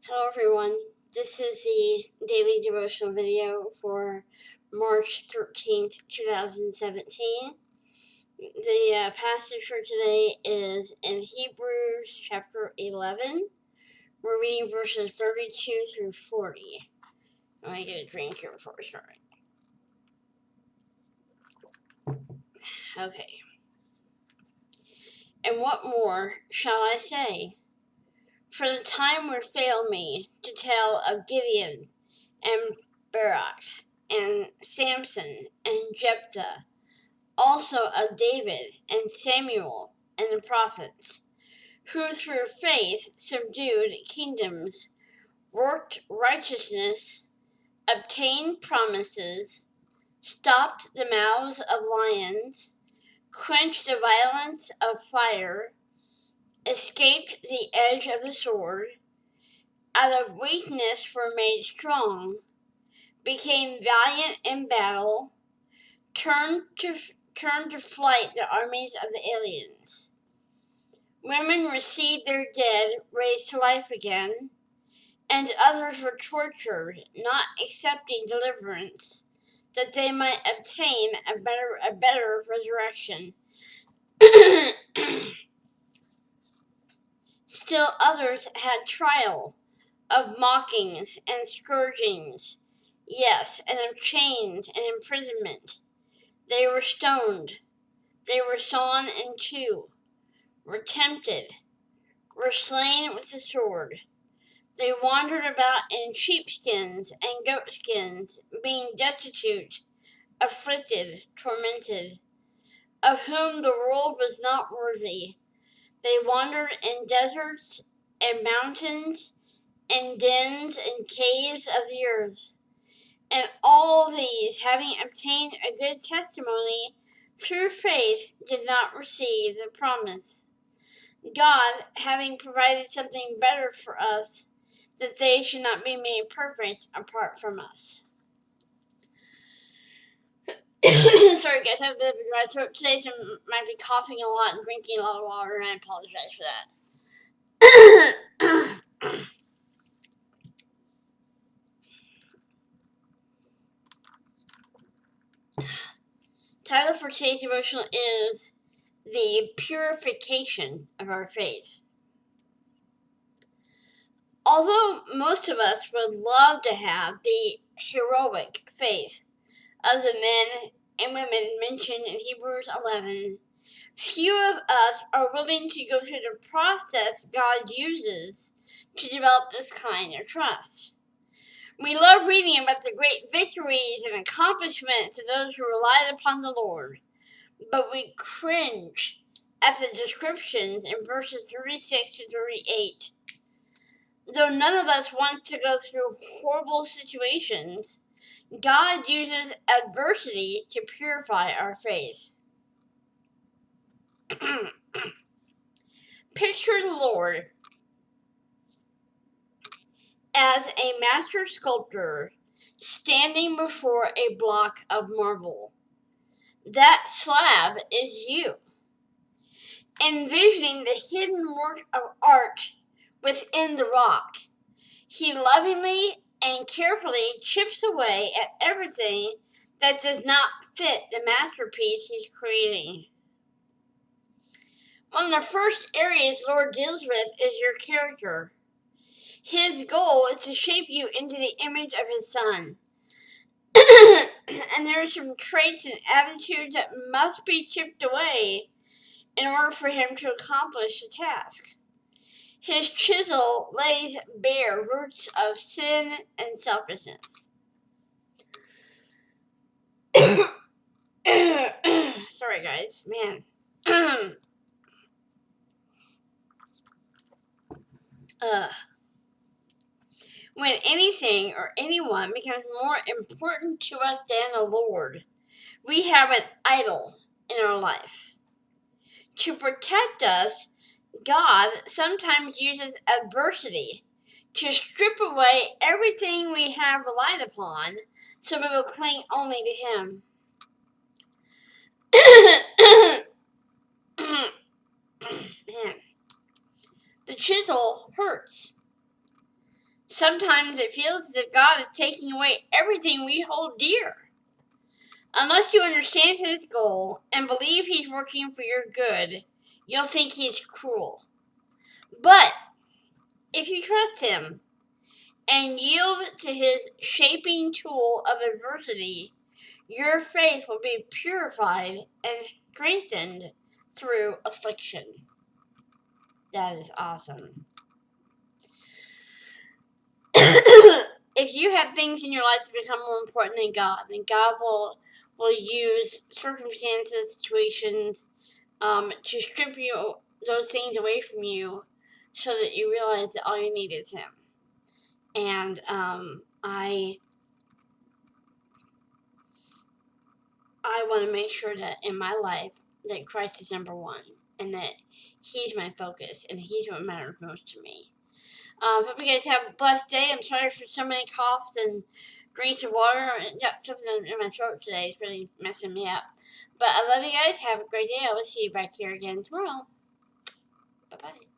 Hello everyone, this is the daily devotional video for March 13th, 2017. The passage for today is in Hebrews chapter 11. We're reading verses 32 through 40. Let me get a drink here before we start. Okay. And what more shall I say? For the time would fail me to tell of Gideon and Barak and Samson and Jephthah, also of David and Samuel and the prophets, who through faith subdued kingdoms, worked righteousness, obtained promises, stopped the mouths of lions, quenched the violence of fire, escaped the edge of the sword, out of weakness were made strong, became valiant in battle, turned to flight the armies of the aliens. Women received their dead raised to life again, and others were tortured, not accepting deliverance, that they might obtain a better resurrection. Still others had trial of mockings and scourgings, yes, and of chains and imprisonment. They were stoned, they were sawn in two, were tempted, were slain with the sword. They wandered about in sheepskins and goatskins, being destitute, afflicted, tormented, of whom the world was not worthy. They wandered in deserts and mountains, in dens and caves of the earth. And all these, having obtained a good testimony through faith, did not receive the promise. God, having provided something better for us, that they should not be made perfect apart from us. Sorry guys, I have a bit of a dry throat today, so I might be coughing a lot and drinking a lot of water, and I apologize for that. Title for today's devotional is The Purification of Our Faith. Although most of us would love to have the heroic faith of the men and women mentioned in Hebrews 11, few of us are willing to go through the process God uses to develop this kind of trust. We love reading about the great victories and accomplishments of those who relied upon the Lord, but we cringe at the descriptions in verses 36 to 38. Though none of us wants to go through horrible situations, God uses adversity to purify our faith. Picture the Lord as a master sculptor standing before a block of marble. That slab is you. Envisioning the hidden work of art within the rock, he lovingly and carefully chips away at everything that does not fit the masterpiece he's creating. One of the first areas the Lord deals with is your character. His goal is to shape you into the image of his Son. And there are some traits and attitudes that must be chipped away in order for him to accomplish the task. His chisel lays bare roots of sin and selfishness. Sorry guys, man. When anything or anyone becomes more important to us than the Lord, we have an idol in our life. To protect us, God sometimes uses adversity to strip away everything we have relied upon so we will cling only to him. Man, the chisel hurts. Sometimes it feels as if God is taking away everything we hold dear. Unless you understand His goal and believe He's working for your good, you'll think He's cruel. But if you trust Him and yield to His shaping tool of adversity, your faith will be purified and strengthened through affliction. That is awesome. If you have things in your life that become more important than God, then God will use circumstances, situations, to strip those things away from you, so that you realize that all you need is Him. And I want to make sure that in my life that Christ is number one, and that He's my focus, and He's what matters most to me. Hope you guys have a blessed day. I'm sorry for so many coughs and drinks of water. Got something in my throat today. It's really messing me up. But I love you guys. Have a great day. I will see you back here again tomorrow. Bye-bye.